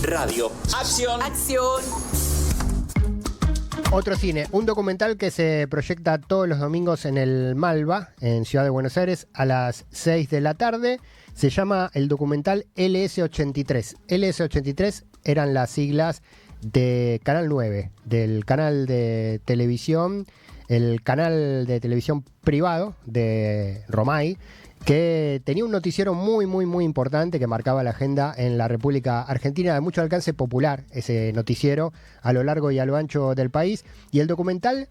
Radio. Acción. Acción. Otro cine, un documental que se proyecta todos los domingos en el Malva, en Ciudad de Buenos Aires, a las 6 de la tarde. Se llama el documental LS83. LS83 eran las siglas de Canal 9, del canal de televisión, el canal de televisión privado de Romay, que tenía un noticiero muy importante que marcaba la agenda en la República Argentina, de mucho alcance popular, ese noticiero a lo largo y a lo ancho del país. Y el documental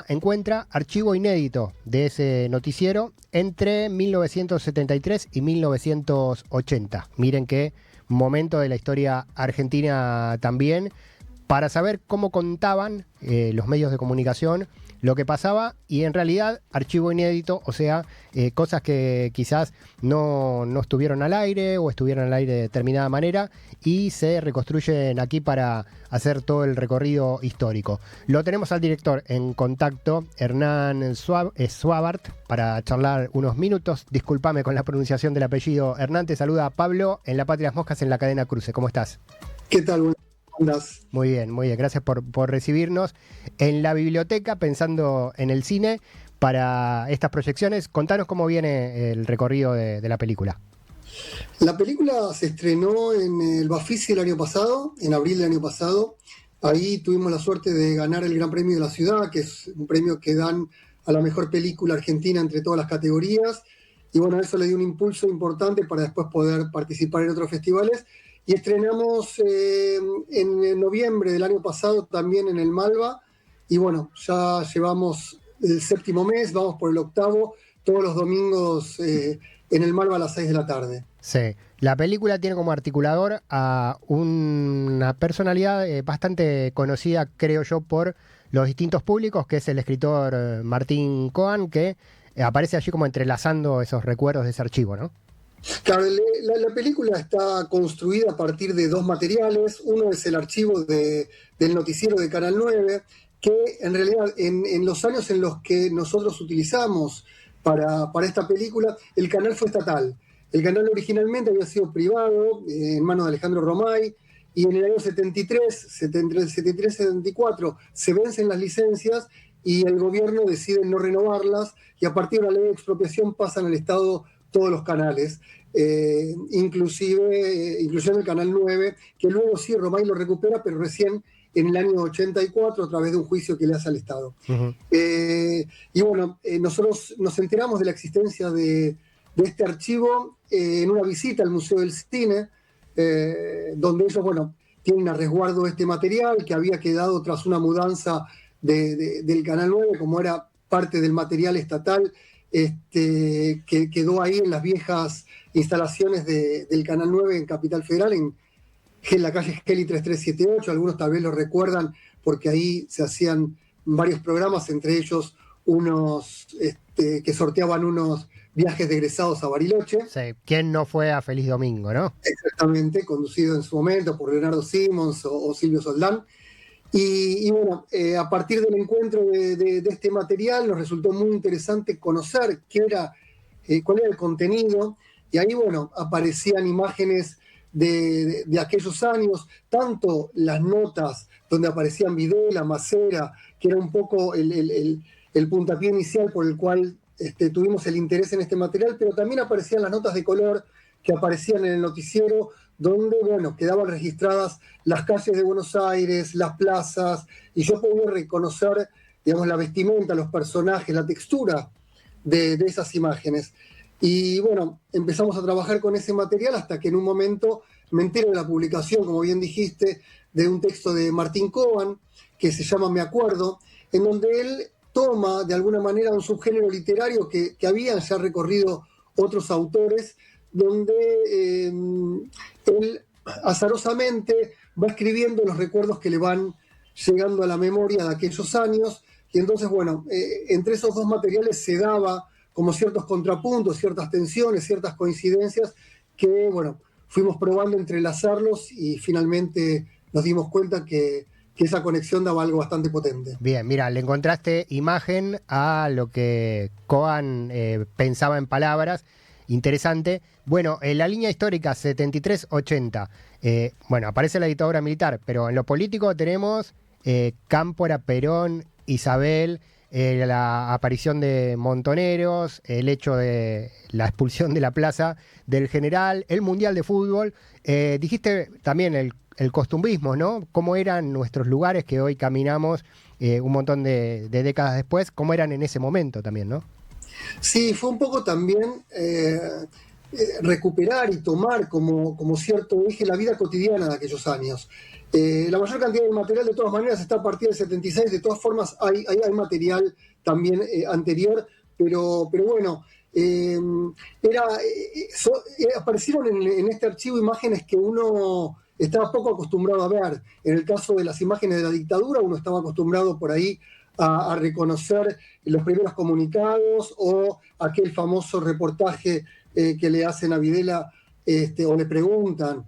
encuentra archivo inédito de ese noticiero entre 1973 y 1980. Miren qué momento de la historia argentina también, para saber cómo contaban los medios de comunicación lo que pasaba, y en realidad archivo inédito, o sea, cosas que quizás no estuvieron al aire o estuvieron al aire de determinada manera y se reconstruyen aquí para hacer todo el recorrido histórico. Lo tenemos al director en contacto, Hernán Suabart, para charlar unos minutos. Discúlpame con la pronunciación del apellido. Hernán, te saluda Pablo en La Patria de las Moscas en la cadena Cruce. ¿Cómo estás? ¿Qué tal? ¿Andas? Muy bien. Gracias por recibirnos en la biblioteca, pensando en el cine para estas proyecciones. Contanos cómo viene el recorrido de la película. La película se estrenó en el Bafisi el año pasado, en abril del año pasado. Ahí tuvimos la suerte de ganar el Gran Premio de la Ciudad, que es un premio que dan a la mejor película argentina entre todas las categorías. Y bueno, eso le dio un impulso importante para después poder participar en otros festivales. Y estrenamos en noviembre del año pasado también en el Malva. Y bueno, ya llevamos el 7º mes, vamos por el 8º, todos los domingos en el Malva a las 6 de la tarde. Sí, la película tiene como articulador a una personalidad bastante conocida, creo yo, por los distintos públicos, que es el escritor Martín Coan, que aparece allí como entrelazando esos recuerdos de ese archivo, ¿no? Claro, la película está construida a partir de dos materiales. Uno es el archivo del noticiero de Canal 9, que en realidad en los años en los que nosotros utilizamos para esta película, el canal fue estatal. El canal originalmente había sido privado, en manos de Alejandro Romay, y en el año 73-74 se vencen las licencias y el gobierno decide no renovarlas, y a partir de la ley de expropiación pasan al Estado todos los canales, inclusive el Canal 9, que luego sí Romay lo recupera, pero recién en el año 84 a través de un juicio que le hace al Estado. Uh-huh. Y bueno, nosotros nos enteramos de la existencia de este archivo en una visita al Museo del Cine, donde ellos, bueno, tienen a resguardo este material que había quedado tras una mudanza del Canal 9, como era parte del material estatal, que quedó ahí en las viejas instalaciones del Canal 9 en Capital Federal, en la calle Geli 3378. Algunos tal vez lo recuerdan porque ahí se hacían varios programas, entre ellos unos que sorteaban unos viajes de egresados a Bariloche. Sí, ¿quién no fue a Feliz Domingo, no? Exactamente, conducido en su momento por Leonardo Simons o Silvio Soldán. Y bueno, a partir del encuentro de este material nos resultó muy interesante conocer cuál era el contenido, y ahí, bueno, aparecían imágenes de aquellos años, tanto las notas donde aparecían Videla, Macera, que era un poco el puntapié inicial por el cual tuvimos el interés en este material, pero también aparecían las notas de color que aparecían en el noticiero, donde, bueno, quedaban registradas las calles de Buenos Aires, las plazas, y yo podía reconocer, digamos, la vestimenta, los personajes, la textura de esas imágenes. Y bueno, empezamos a trabajar con ese material hasta que en un momento me entero de la publicación, como bien dijiste, de un texto de Martín Coan, que se llama Me Acuerdo, en donde él toma de alguna manera un subgénero literario que habían ya recorrido otros autores, donde él azarosamente va escribiendo los recuerdos que le van llegando a la memoria de aquellos años, y entonces, bueno, entre esos dos materiales se daba como ciertos contrapuntos, ciertas tensiones, ciertas coincidencias que, bueno, fuimos probando entrelazarlos y finalmente nos dimos cuenta que esa conexión daba algo bastante potente. Bien, mira, le encontraste imagen a lo que Coan pensaba en palabras, interesante. Bueno, en la línea histórica 73-80, bueno, aparece la dictadura militar, pero en lo político tenemos Cámpora, Perón, Isabel, la aparición de Montoneros, el hecho de la expulsión de la plaza del general, el Mundial de Fútbol. Dijiste también el costumbrismo, ¿no? Cómo eran nuestros lugares que hoy caminamos un montón de décadas después, cómo eran en ese momento también, ¿no? Sí, fue un poco también recuperar y tomar como cierto eje la vida cotidiana de aquellos años. La mayor cantidad de material de todas maneras está a partir del 76, de todas formas hay material también anterior, pero bueno, aparecieron en este archivo imágenes que uno estaba poco acostumbrado a ver. En el caso de las imágenes de la dictadura, uno estaba acostumbrado por ahí a reconocer los primeros comunicados o aquel famoso reportaje que le hacen a Videla o le preguntan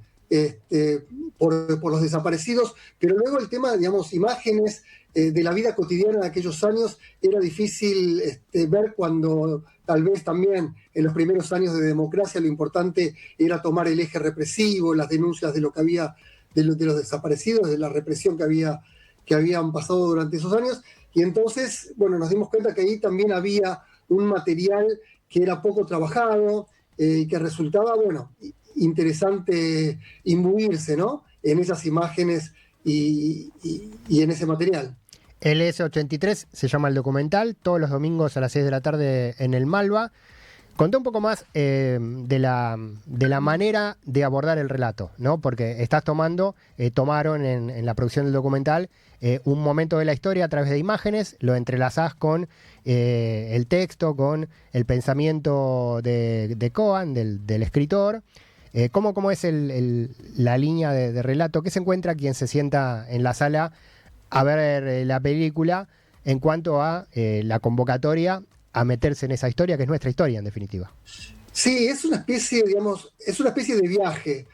por los desaparecidos, pero luego el tema, digamos, imágenes de la vida cotidiana de aquellos años era difícil ver cuando tal vez también en los primeros años de democracia lo importante era tomar el eje represivo, las denuncias de lo que había, de los desaparecidos, de la represión que habían pasado durante esos años, y entonces, bueno, nos dimos cuenta que ahí también había un material que era poco trabajado, que resultaba, bueno, interesante imbuirse, ¿no?, en esas imágenes y en ese material. LS83 se llama el documental, todos los domingos a las 6 de la tarde en el Malva. Conté un poco más de la manera de abordar el relato, ¿no? Porque estás tomaron en la producción del documental un momento de la historia a través de imágenes, lo entrelazás con el texto, con el pensamiento de Cohen, del escritor. ¿Cómo es la línea de relato? ¿Qué se encuentra quien se sienta en la sala a ver la película en cuanto a la convocatoria a meterse en esa historia, que es nuestra historia en definitiva? Sí, es una especie, digamos, es una especie de viaje,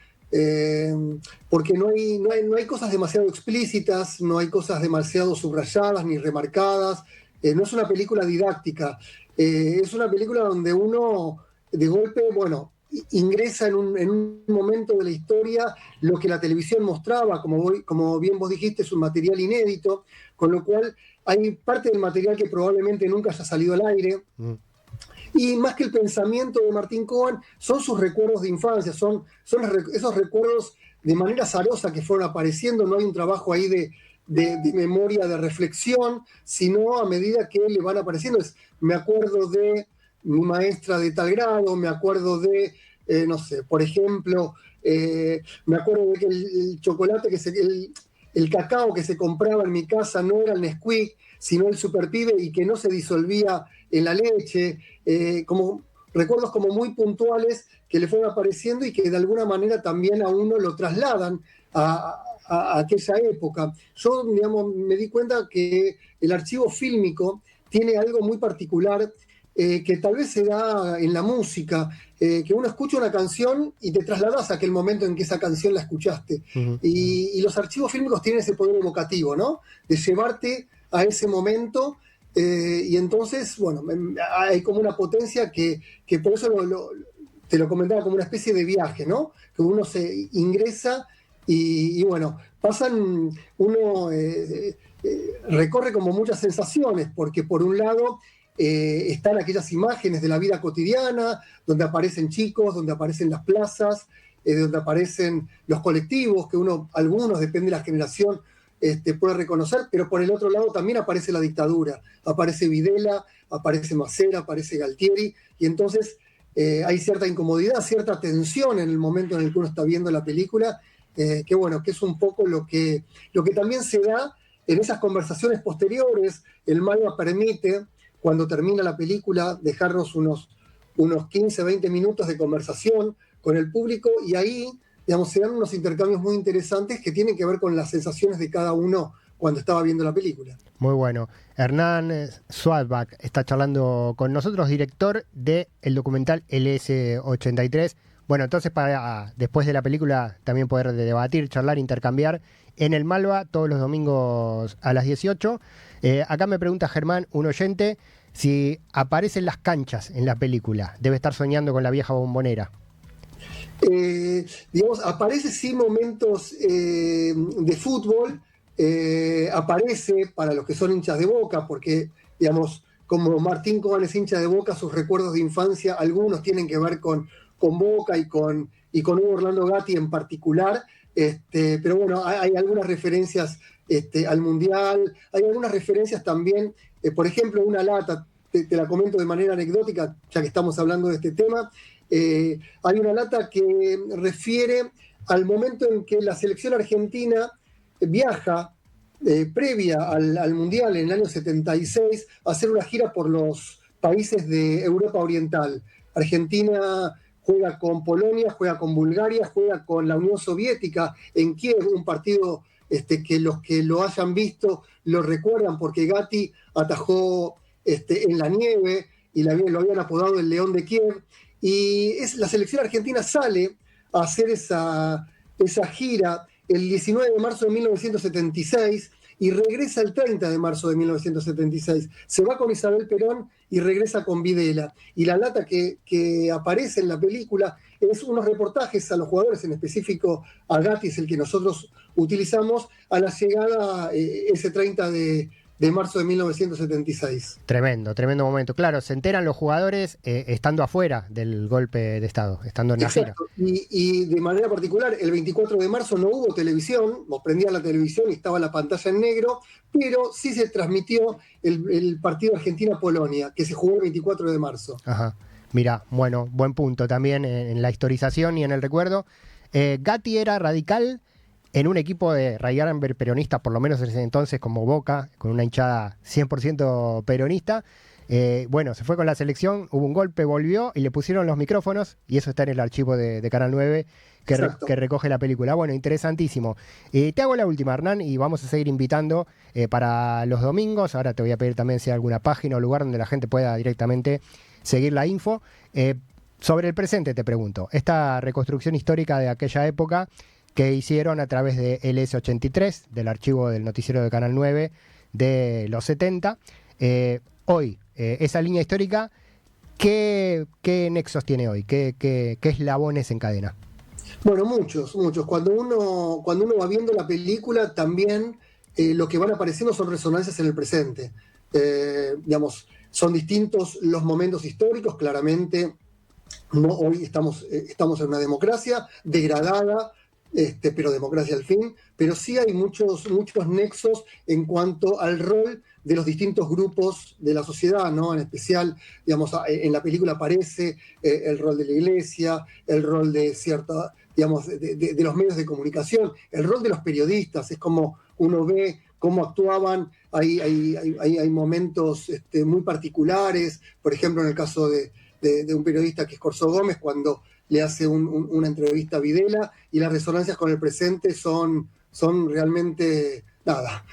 porque no hay cosas demasiado explícitas, no hay cosas demasiado subrayadas ni remarcadas, no es una película didáctica, es una película donde uno de golpe, bueno, ingresa en un momento de la historia, lo que la televisión mostraba, como bien vos dijiste, es un material inédito, con lo cual hay parte del material que probablemente nunca haya salido al aire. Y más que el pensamiento de Martín Cohen, son sus recuerdos de infancia, son esos recuerdos de manera azarosa que fueron apareciendo, no hay un trabajo ahí de memoria, de reflexión, sino a medida que le van apareciendo. Me acuerdo de mi maestra de tal grado, me acuerdo de, no sé, por ejemplo, me acuerdo de que el chocolate, el cacao que se compraba en mi casa no era el Nesquik, sino el Super Pibe y que no se disolvía en la leche, como recuerdos como muy puntuales que le fueron apareciendo y que de alguna manera también a uno lo trasladan a aquella época. Yo, digamos, me di cuenta que el archivo fílmico tiene algo muy particular que tal vez se da en la música, que uno escucha una canción y te trasladas a aquel momento en que esa canción la escuchaste. Y los archivos fílmicos tienen ese poder evocativo, ¿no?, de llevarte a ese momento, y entonces, bueno, hay como una potencia que por eso te lo comentaba, como una especie de viaje, ¿no?, que uno se ingresa y bueno, uno recorre como muchas sensaciones, porque por un lado están aquellas imágenes de la vida cotidiana, donde aparecen chicos, donde aparecen las plazas, donde aparecen los colectivos, que algunos, depende de la generación, puede reconocer, pero por el otro lado también aparece la dictadura, aparece Videla, aparece Macera, aparece Galtieri, y entonces hay cierta incomodidad, cierta tensión en el momento en el que uno está viendo la película, que bueno, que es un poco lo que también se da en esas conversaciones posteriores. El Malva permite, cuando termina la película, dejarnos unos 15, 20 minutos de conversación con el público, y ahí, digamos, se dan unos intercambios muy interesantes que tienen que ver con las sensaciones de cada uno cuando estaba viendo la película. Muy bueno. Hernán Swadbach está charlando con nosotros, director del documental LS83. Bueno, entonces para después de la película también poder debatir, charlar, intercambiar en el Malva todos los domingos a las 18. Acá me pregunta Germán, un oyente, si aparece en las canchas en la película. Debe estar soñando con la vieja Bombonera. Digamos, aparece sí momentos de fútbol, aparece para los que son hinchas de Boca, porque, digamos, como Martín Kogan es hincha de Boca, sus recuerdos de infancia, algunos tienen que ver con Boca y con Hugo Orlando Gatti en particular, pero bueno, hay algunas referencias al Mundial, hay algunas referencias también, por ejemplo, una lata, te la comento de manera anecdótica, ya que estamos hablando de este tema. Hay una lata que refiere al momento en que la selección argentina viaja previa al Mundial en el año 76 a hacer una gira por los países de Europa Oriental. Argentina juega con Polonia, juega con Bulgaria, juega con la Unión Soviética en Kiev, un partido que los que lo hayan visto lo recuerdan porque Gatti atajó en la nieve y lo habían apodado el León de Kiev. Y la selección argentina sale a hacer esa gira el 19 de marzo de 1976 y regresa el 30 de marzo de 1976. Se va con Isabel Perón y regresa con Videla. Y la lata que aparece en la película es unos reportajes a los jugadores, en específico a Gatti, es el que nosotros utilizamos, a la llegada ese 30 de marzo de 1976. Tremendo momento. Claro, se enteran los jugadores estando afuera del golpe de Estado, estando en la gira. Y de manera particular, el 24 de marzo no hubo televisión, vos prendías la televisión y estaba la pantalla en negro, pero sí se transmitió el partido Argentina-Polonia, que se jugó el 24 de marzo. Ajá. Mira, bueno, buen punto también en la historización y en el recuerdo. Gatti era radical en un equipo de radical peronista, por lo menos en ese entonces, como Boca, con una hinchada 100% peronista. Bueno, se fue con la selección, hubo un golpe, volvió y le pusieron los micrófonos, y eso está en el archivo de Canal 9 que recoge la película. Bueno, interesantísimo. Te hago la última, Hernán, y vamos a seguir invitando para los domingos. Ahora te voy a pedir también si hay alguna página o lugar donde la gente pueda directamente seguir la info. Sobre el presente te pregunto, esta reconstrucción histórica de aquella época que hicieron a través de LS83, del archivo del noticiero de Canal 9 de los 70. Hoy, esa línea histórica, ¿qué nexos tiene hoy? ¿Qué eslabones encadena? Bueno, muchos. Cuando uno va viendo la película, también lo que van apareciendo son resonancias en el presente. Digamos, son distintos los momentos históricos, claramente. Hoy estamos en una democracia degradada, pero democracia al fin, pero sí hay muchos nexos en cuanto al rol de los distintos grupos de la sociedad, ¿no? En especial, digamos, en la película aparece el rol de la iglesia, el rol de digamos, de los medios de comunicación, el rol de los periodistas, es como uno ve cómo actuaban, hay momentos muy particulares, por ejemplo, en el caso de un periodista que es Corso Gómez, cuando le hace una entrevista a Videla, y las resonancias con el presente son realmente,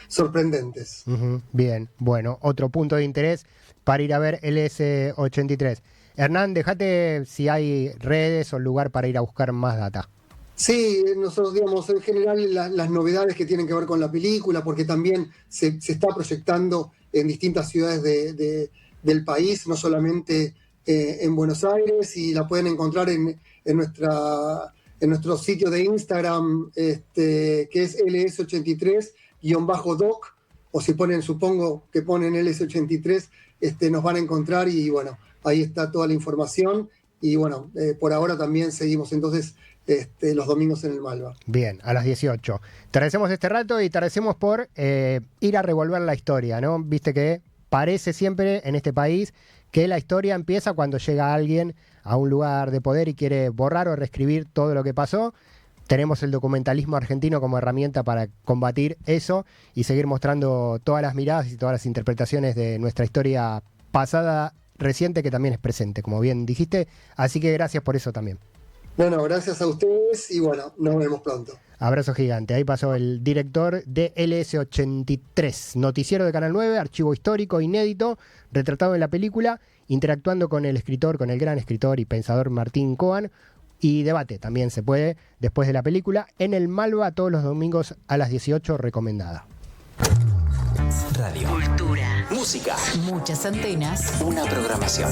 sorprendentes. Bien, bueno, otro punto de interés para ir a ver LS83. Hernán, dejate si hay redes o lugar para ir a buscar más data. Sí, nosotros, digamos, en general las novedades que tienen que ver con la película, porque también se está proyectando en distintas ciudades del país, no solamente en Buenos Aires, y la pueden encontrar en nuestro sitio de Instagram, que es ls83-doc, o si supongo que ponen ls83, nos van a encontrar, y bueno, ahí está toda la información, y bueno, por ahora también seguimos entonces los domingos en el Malva. Bien, a las 18. Te agradecemos este rato y te agradecemos por ir a revolver la historia, ¿no? Viste que parece siempre en este país que la historia empieza cuando llega alguien a un lugar de poder y quiere borrar o reescribir todo lo que pasó. Tenemos el documentalismo argentino como herramienta para combatir eso y seguir mostrando todas las miradas y todas las interpretaciones de nuestra historia pasada, reciente, que también es presente, como bien dijiste. Así que gracias por eso también. Bueno, gracias a ustedes y bueno, nos vemos pronto. Abrazo gigante. Ahí pasó el director de LS83, noticiero de Canal 9, archivo histórico inédito, retratado en la película, interactuando con el escritor, con el gran escritor y pensador Martín Kogan, y debate también se puede después de la película en el Malva todos los domingos a las 18, recomendada. Radio. Cultura. Música. Muchas antenas. Una programación.